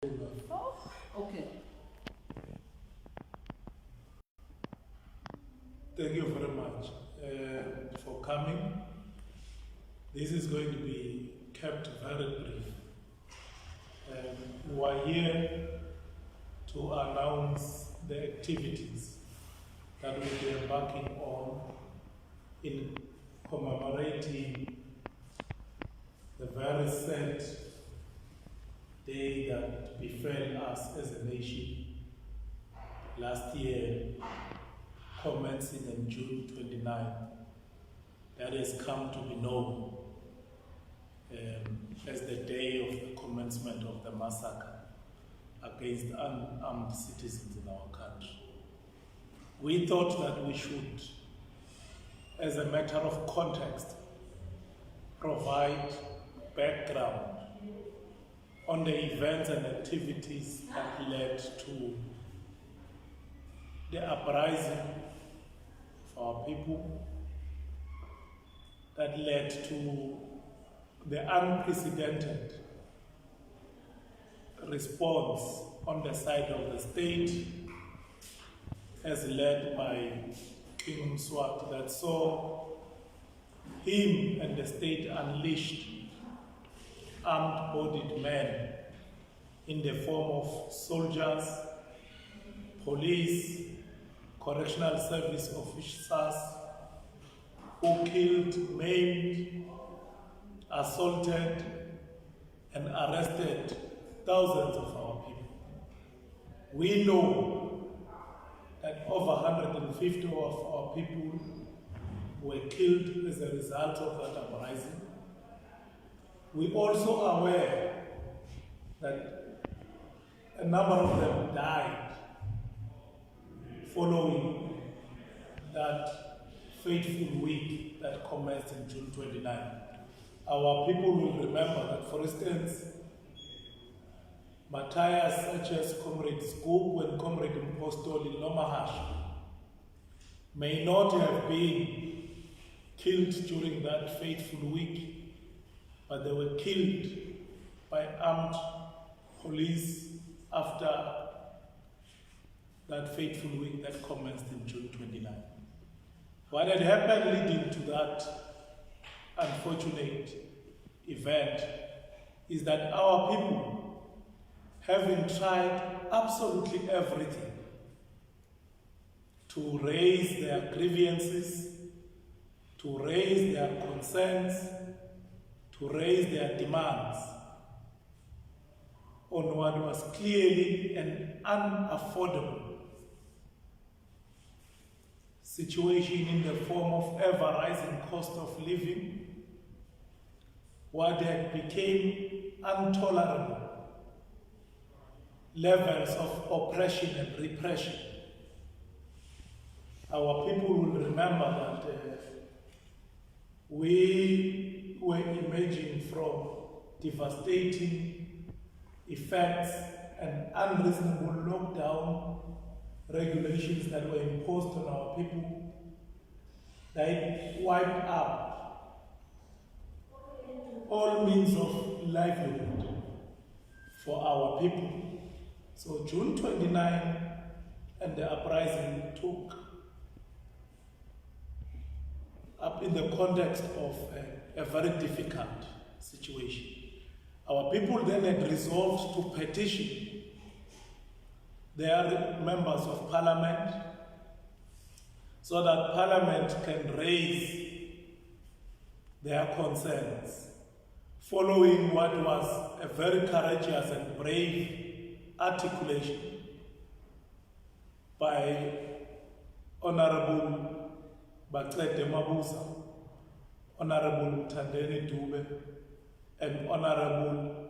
Oh, okay. Thank you very much for coming. This is going to be kept very brief. We are here to announce the activities that we'll be embarking on in commemorating the very sad day that befell us as a nation last year, commencing on June 29, that has come to be known as the day of the commencement of the massacre against unarmed citizens in our country. We thought that we should, as a matter of context, provide background on the events and activities that led to the uprising of our people, that led to the unprecedented response on the side of the state, as led by King Mswati, that saw him and the state unleashed armed-bodied men in the form of soldiers, police, correctional service officers, who killed, maimed, assaulted, and arrested thousands of our people. We know that over 150 of our people were killed as a result of that uprising. We're also aware that a number of them died following that fateful week that commenced in June 29. Our people will remember that, for instance, martyrs such as Comrade Scoop and Comrade Impostol in Lomahash may not have been killed during that fateful week, but they were killed by armed police after that fateful week that commenced in June 29. What had happened leading to that unfortunate event is that our people, having tried absolutely everything to raise their grievances, to raise their concerns, to raise their demands on what was clearly an unaffordable situation in the form of ever-rising cost of living, what had became intolerable levels of oppression and repression. Our people will remember that we were emerging from devastating effects and unreasonable lockdown regulations that were imposed on our people, that wiped out all means of livelihood for our people. So June 29 and the uprising took up in the context of a very difficult situation. Our people then had resolved to petition their members of parliament so that parliament can raise their concerns following what was a very courageous and brave articulation by Honorable Bacede Mabuza, Honorable Tandeni Dube, and Honorable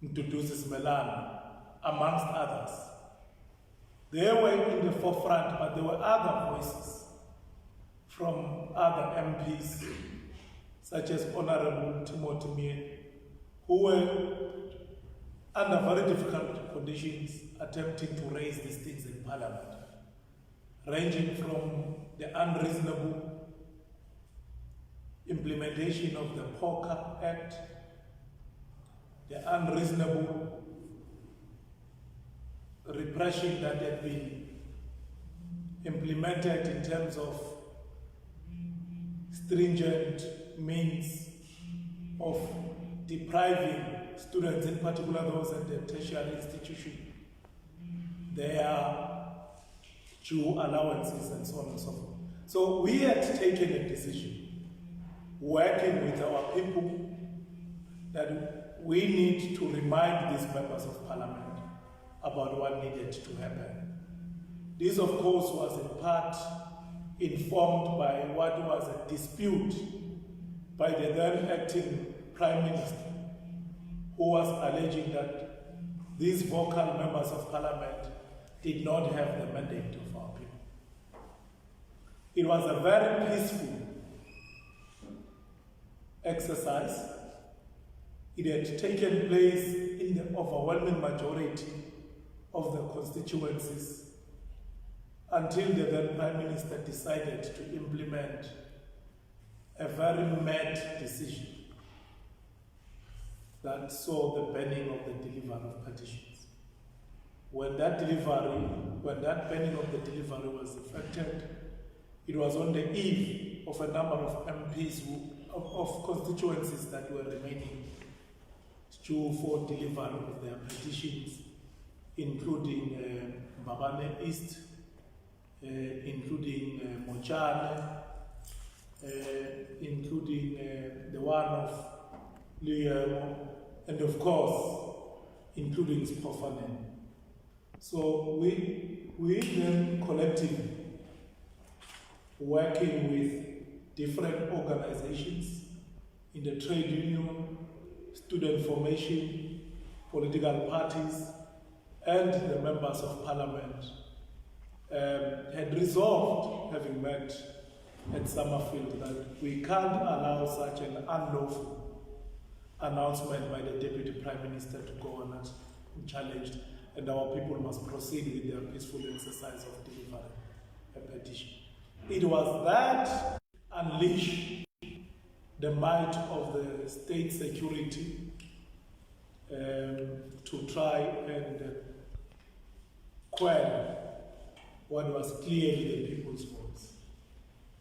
Mduduzi Smelana, amongst others. They were in the forefront, but there were other voices from other MPs, such as Honorable Timothy Mien, who were under very difficult conditions attempting to raise these things in Parliament, ranging from the unreasonable implementation of the Poker Act, the unreasonable repression that had been implemented in terms of stringent means of depriving students, in particular those at the tertiary institution, their due allowances and so on and so forth. So we had taken a decision, working with our people, that we need to remind these members of parliament about what needed to happen. This, of course, was in part informed by what was a dispute by the then acting Prime Minister, who was alleging that these vocal members of parliament did not have the mandate of our people. It was a very peaceful exercise. It had taken place in the overwhelming majority of the constituencies until the then Prime Minister decided to implement a very mad decision that saw the banning of the delivery of petitions. When that banning of the delivery was effected, it was on the eve of a number of MPs of constituencies that were remaining due for delivery of their petitions, including Mbabane East, including Mochane, including the one of Liyemo, and of course, including Spofanen. So we then collectively, working with different organizations in the trade union, student formation, political parties, and the members of parliament, had resolved, having met at Summerfield, that we can't allow such an unlawful announcement by the Deputy Prime Minister to go unchallenged, and our people must proceed with their peaceful exercise of delivering a petition. It was that unleashed the might of the state security to try and quell what was clearly the people's voice.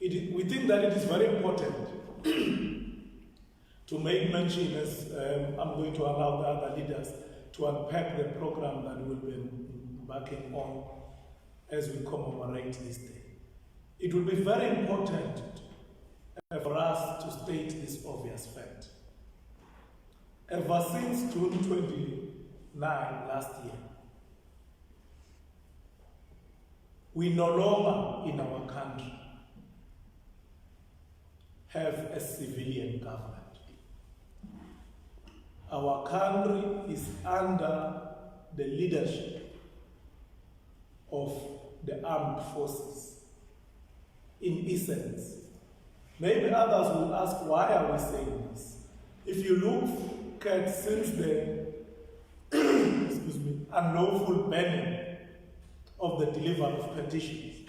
We think that it is very important to make mention, as I'm going to allow the other leaders to unpack the program that we'll be embarking on as we commemorate this day. It will be very important for us to state this obvious fact. Ever since June 29 last year, we no longer in our country have a civilian government. Our country is under the leadership of the armed forces. In essence, maybe others will ask, why are we saying this? If you look at since the unlawful banning of the delivery of petitions,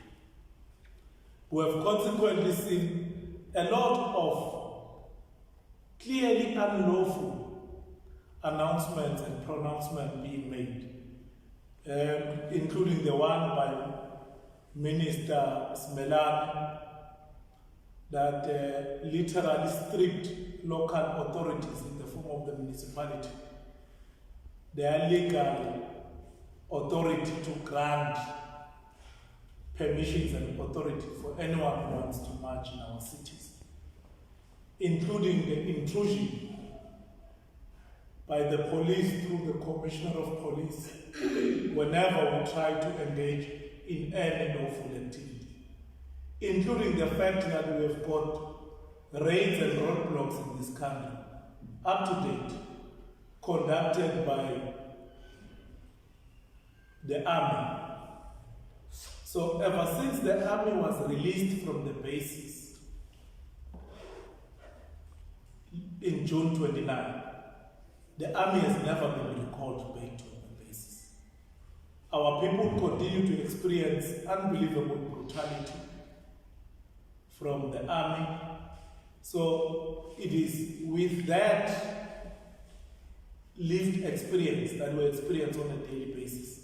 we have consequently seen a lot of clearly unlawful announcements and pronouncements being made, including the one by Minister Smelane that literally stripped local authorities in the form of the municipality their legal authority to grant permissions and authority for anyone who wants to march in our cities, including the intrusion by the police through the Commissioner of Police whenever we try to engage in any lawful activity, including the fact that we have got raids and roadblocks in this country, up to date, conducted by the army. So ever since the army was released from the bases in June 29, the army has never been recalled back to the bases. Our people continue to experience unbelievable brutality from the army. So it is with that lived experience that we experience on a daily basis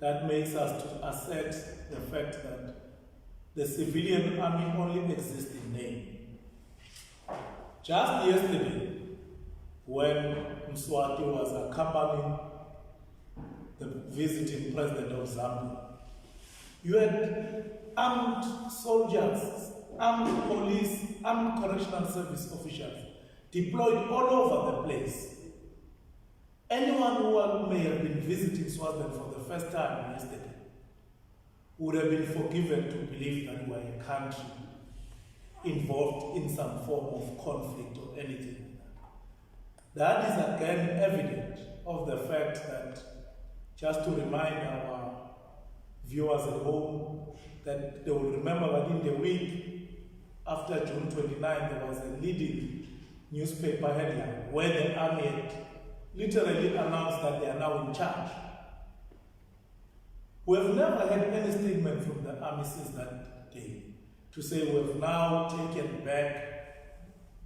that makes us to assert the fact that the civilian army only exists in name. Just yesterday, when Mswati was accompanying the visiting president of Zambia, you had armed soldiers, armed police, armed correctional service officials deployed all over the place. Anyone who may have been visiting Swaziland for the first time yesterday would have been forgiven to believe that we were a country involved in some form of conflict or anything. That is again evident of the fact that, just to remind our viewers at home, that they will remember that in the week after June 29, there was a leading newspaper headline where the army had literally announced that they are now in charge. We have never had any statement from the army since that day to say we have now taken back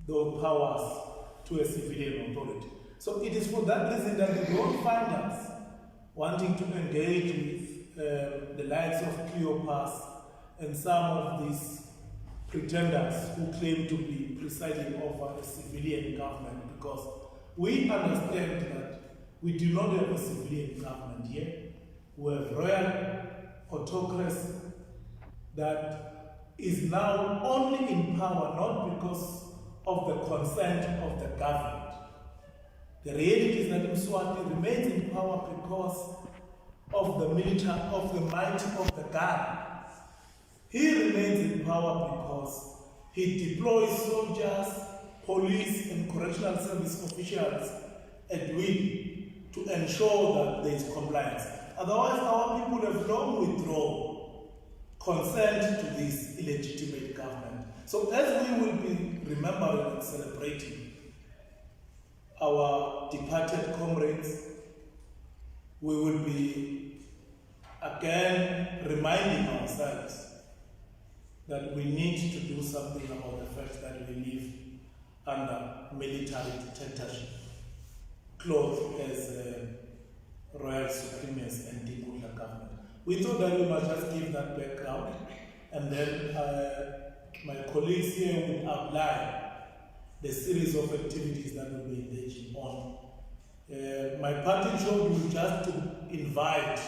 those powers to a civilian authority. So it is for that reason that you don't find us wanting to engage with the likes of Cleopas and some of these pretenders who claim to be presiding over a civilian government, because we understand that we do not have a civilian government here. We have royal autocracy that is now only in power not because of the consent of the government. The reality is that Mswati remains in power because of the military, of the might of the guard. He remains in power because he deploys soldiers, police, and correctional service officials at will to ensure that there is compliance. Otherwise, our people have long withdrawn consent to this illegitimate government. So as we will be remembering and celebrating our departed comrades, we will be again reminding ourselves that we need to do something about the fact that we live under military dictatorship, clothed as royal supremacy and dictator government. We thought that we must just give that background, and then my colleagues here will outline the series of activities that we'll be engaging on. My party job will just to invite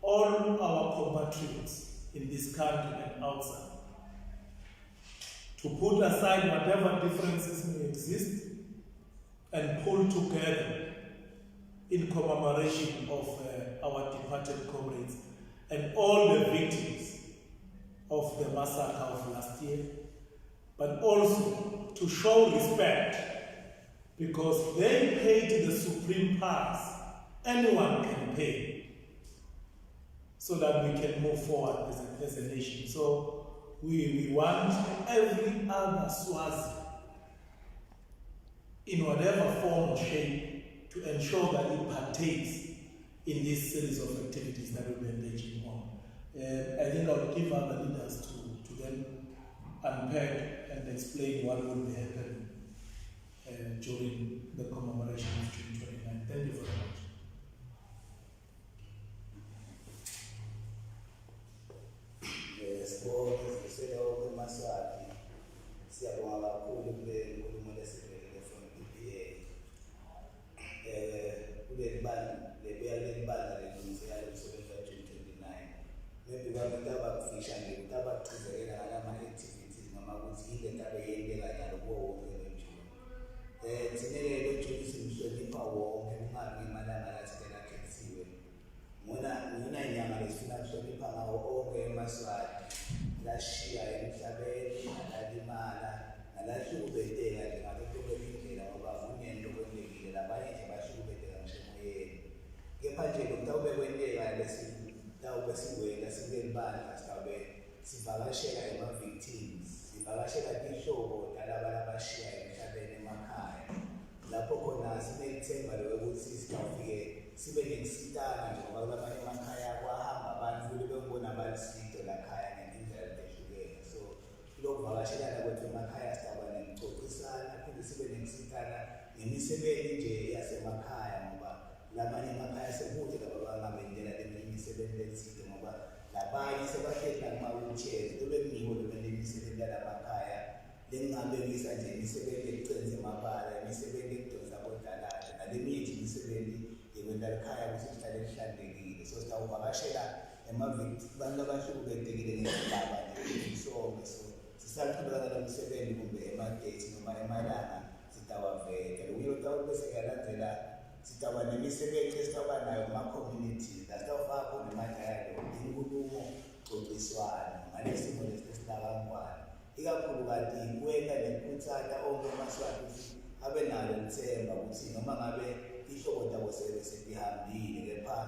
all our compatriots in this country and outside to put aside whatever differences may exist and pull together in commemoration of our departed comrades and all the victims of the massacre of last year, but also to show respect because they paid the supreme price anyone can pay so that we can move forward as a nation. So we want every other Swazi in whatever form or shape to ensure that it partakes in this series of activities that we'll be engaging on. I think I'll give other leaders to then unpack and explain what will be happening during the commemoration of June 29. Thank you very much. Yes, for the sake of the Maswati, siyabonga kakhulu kule nkulumo lesivele from PPA. Kuleli banga lebuyaleli banga lelungisela umsebenzi wa 2029. Maybe abantu abakufisha nje ukuthi abachizekela ngalama activities noma ukuthi ile ndaba yendeka njalo kuwo wonke lomjulu. Sinelelo June simhlonipha wonke kungabi imalanga lathela khethiwe. Ngona inyanga lesifuna ukuhlonipha ngawo onke eMaswati lashiya emhlabeni nalimala nalahlubeteka njengalokho kwendlela ngoba kunento kwendekile labanye nje bahlubeteka ngishemoyeni. Kepha nje lokutawube kwendeka lesitawube siwela singelibandla sitawube sivakashela ema-victims, sivakashela tihlobo talaba labashiya emhlabeni emakhaya. Lapho khona sinelithemba lokuthi sitawufike sibe nekusitana njengoba kulamanye emakhaya kwahamba abantu kube bebona abalisito lakhaya ngendlela ehlukene. So lokuvakashelana kwethu emakhaya sitaba nemcocisana phinde sibe nekusitana ngemisebenzi nje yasemakhaya ngoba lamanye emakhaya sekude laba bangabendela leminye imisebenzi elithile ngoba labanye sebahleli kuma-wheelchairs kube kungibo bemele imisebenzi yalamakhaya lengingabekisa nje imisebenzi ecenze emabala, imisebenzi ekudonsa kodalada naleminye nje imisebenzi yekwenta likhaya ukuthi lihlale lihlanzekile. So sitawuvakashela abantu abahlukukethekile ngesigaba nje sonke, so sisaqhubeka nalo msebenzi kumbe ema-date noma emalanga sitawaveka. Lokuyotawube sekuyalandzela sitaba nemisebenzi esitaba nayo kuma-communities la sitawufaka khona ema-dialogue, inkulumo, xoxiswano ngalesimo lesinakangwane, ikakhulukazi kwenta nekhuthata onke amaswati ukuthi abe nalo lithemba ukuthi noma ngabe ihlobo tabo selihambile kepha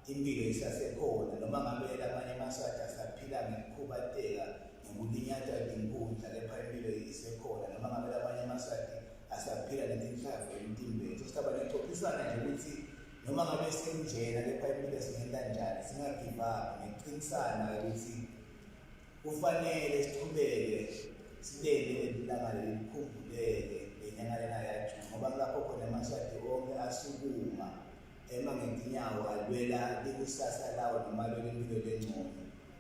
impilo isasekhona, noma ngabe lamanye amaswati asaphila ngekukhubateka ngokulinyatwa inkundla kepha impilo isekhona, noma ngabe lamanye amaswati asaphila nezinhlamvu emtimbeni. So sitaba nexoxisana nje ukuthi noma ngabe senjena kepha impilo singenta njani, singagive up, ngeqinisana ukuthi kufanele siqhubeke silele ilanga likhumbuleke lenyanga lena yaJuni, ngoba lapho khona amaswati onke asukuma ema ngenyawo alwela ikusasa lawo noma alwela impilo lengcono.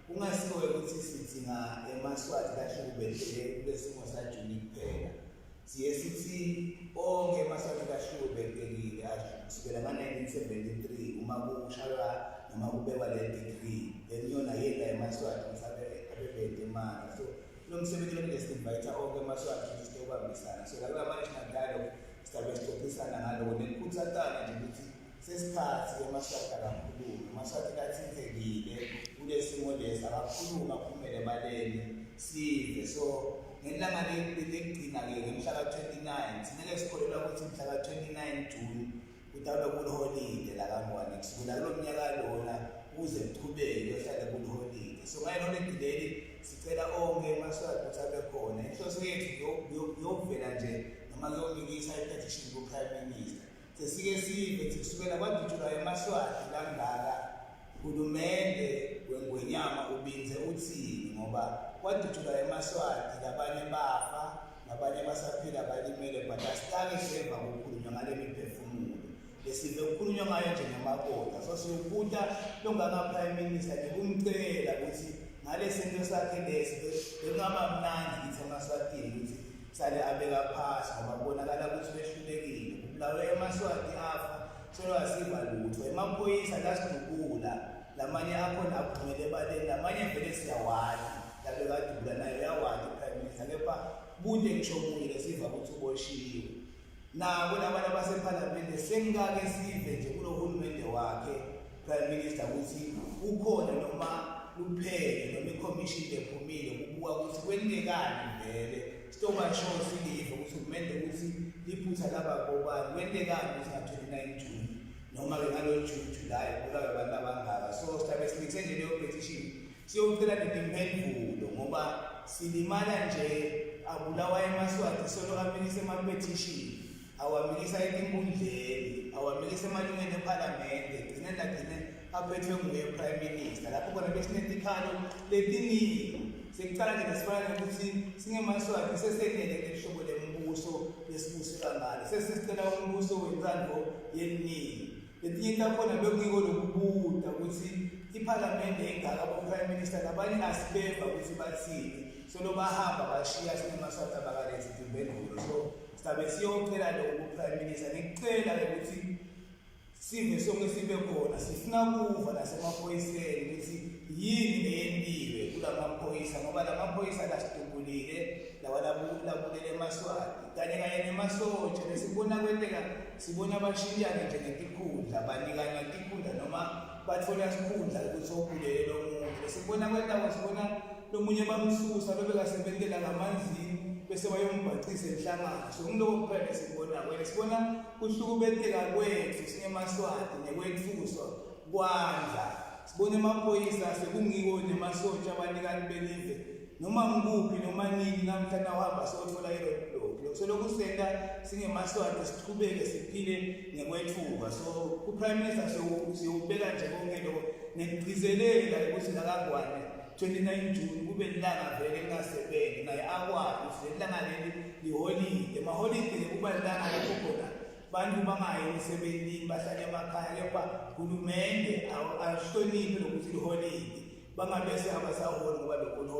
Kungasiwe ukuthi sidinga emaswati kahlukubhekile kule simo saJuni kuphela, siye sithi onke amaswati kahlukubhekile kusukela nga-1973 uma kushaywa noma kubekwa le degree lenyona yela emaswati mhlawumbe abebede imali. So lo msebenzi lo ngesinvayitha onke amaswati ukuthi sitobambisana, so la national dialogue sitabe sixoxisana ngaloko nekukhuthatana nje ukuthi sesikhathi amaswati akakhuluma, amaswati kathintekile kule simo lesi akakhuluma aphumele ebaleni sive. So ngelanga lekugcina-ke ngemhla ka-29 sineke sikholelwa ukuthi mhla ka-29 Juni kutawube kuliholide lakangwane kusukela kulo mnyaka lona ukuze kuchubeke kuyohlale kuliholide. So ngayilona dileli sicela onke amaswati ukuthi abe khona. Inhloso yethu yokuvela nje noma kuyomikisa i-petition ku-Prime Minister. Sesike sive kusukela kwadutshulwa emaswati langaka uhulumende wengwenyama ubinze uthini, ngoba kwadutshulwa emaswati labanye bafa nabanye basaphila balimele, but asitake seva kukhulunywa ngale miphefumulo lesive kukhulunywa ngayo njengemakota. So siwubuta longaka-Prime Minister ngikumcela ukuthi ngale sento sakhe lesi bekungaba mnandi kithi emaswatini ukuthi sale abeka phasi ngoba kubonakala ukuthi behlulekile, kubulawe emaswati afa solo asiva lutho. Emaphoyisa lasidubula lamanye akhona aphumele ebaleni, lamanye vele siyawadi labekadubula nayo yawadi i-Prime Minister, kepha bunje ngisho munye lesiva ukuthi uboshiwe. Nabo labantu abasephalamende sengake sive nje kulo hulumende wakhe Prime Minister ukuthi ukhona noma luphele noma ikhomishini lephumile kubuka ukuthi kwenzekani vele sitobasho silive ukuthi kumende ukuthi liphutha laba bobani kwenzekani ukuthi nga-29 Juni noma ngalo July kulawe abantu abangaka. So sitabe sinikise nje leyo petition siyocela nempendulo ngoba silimala nje abulawa emaswati solo amikise ama-petition, awamikisa etinkundleni, awamikisa emalungeni ephalamende, gcine aphethwe nguye Prime Minister. Lapho khona besinetikhalo letiningi sekucala nje nesifana nokuthi singemaswati sesenele lehlobo lembuso lesibusela ngalo, sesisicela umbuso wentsandvo yeningi. Letinye takhona bekuyiko lokubuta ukuthi iphalamende engaka abo-Prime Minister labanye asibeva ukuthi bathini, solo bahamba bashiya sinemaswati abakalethi impendulo. So sitabe siyocela lokho ku-Prime Minister nikucela ukuthi sive sonke sibe khona, sifuna kuva nasemaphoyiseni ukuthi yini eyentiwe kulamaphoyisa, ngoba lamaphoyisa lasidubulile lawalabulele emaswati kanye nemasotsha lesibona kwenteka, sibona bashintshane nje ngetikhundla, banikana tikhundla noma bathola sikhundla ukuthi obulele lo muntu. Lesibona kwenteka sibona lo munye bamsusa lobekasebentela ngamanzini bese bayombhacisa enhlangano. So ngiloko kuphela sibona kwena sibona kuhlukubeteka kwethu singemaswati nekwethuswa kwandla. Sibona emaphoyisa sekungiko nemasotsha abanikani belive noma ngikuphi noma nini namhlanje uhamba sothola i-roadblock. So lokhu senta singemaswati siqhubeke siphile ngekwethuka. So ku-Prime Minister siyubeka nje konke lokho nekugcizelela ukuthi lakangwane 29 Juni kube lilanga vele lingasebenzi naye akwazi ukuthi lilanga leli liholide. Emaholide kuba lilanga lapho khona bantu bangayi emsebenzini bahlala emakhaya kepha uhulumende awuhloniphi lokuthi liholide bangabese abasaholi ngoba bekhona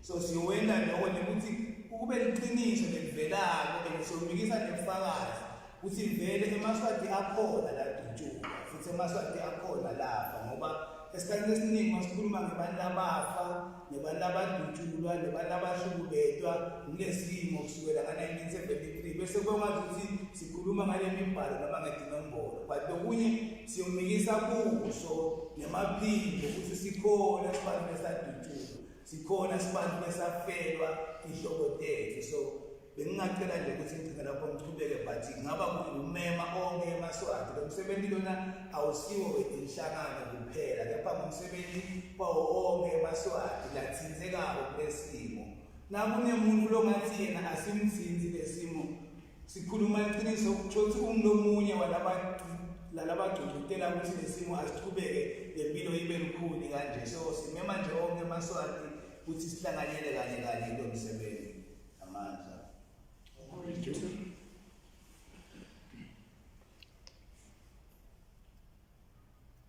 so siyowenda lokho ukuthi ukube liqiniso nelivelayo esomikisa nebufakazi ukuthi vele emaswati akhona la dutshuka futhi emaswati akhona lapha ngoba esikhathini esiningi masikhuluma ngebantu abafa nebantu abadutshulwa nebantu abahlukubetwa kulesimo kusukela ka-1973 bese kwengazi ukuthi sikhuluma ngale mibhalo noma ngedinombolo but okunye siyomikisa kuso nemaphimbo ukuthi sikhona sibantu besadutshulwa sikhona sibantu besafelwa inhloko tethu so bengingacela nje ukuthi ngicela lapho ngichubeke but ngaba umema onke emaswati lo msebenzi lona awusiwo wenhlangano kuphela kepha ngumsebenzi kwawo onke emaswati lathinzekako kulesimo nakunemuntu longathi yena asimthinzi lesimo sikhuluma iqiniso ukuthi umlomunye walabagcugcutela ukuthi lesimo asichubeke lempilo ibe lukhuni kanje so simema nje onke emaswati ukuthi sihlanganyele kanye lo msebenzi.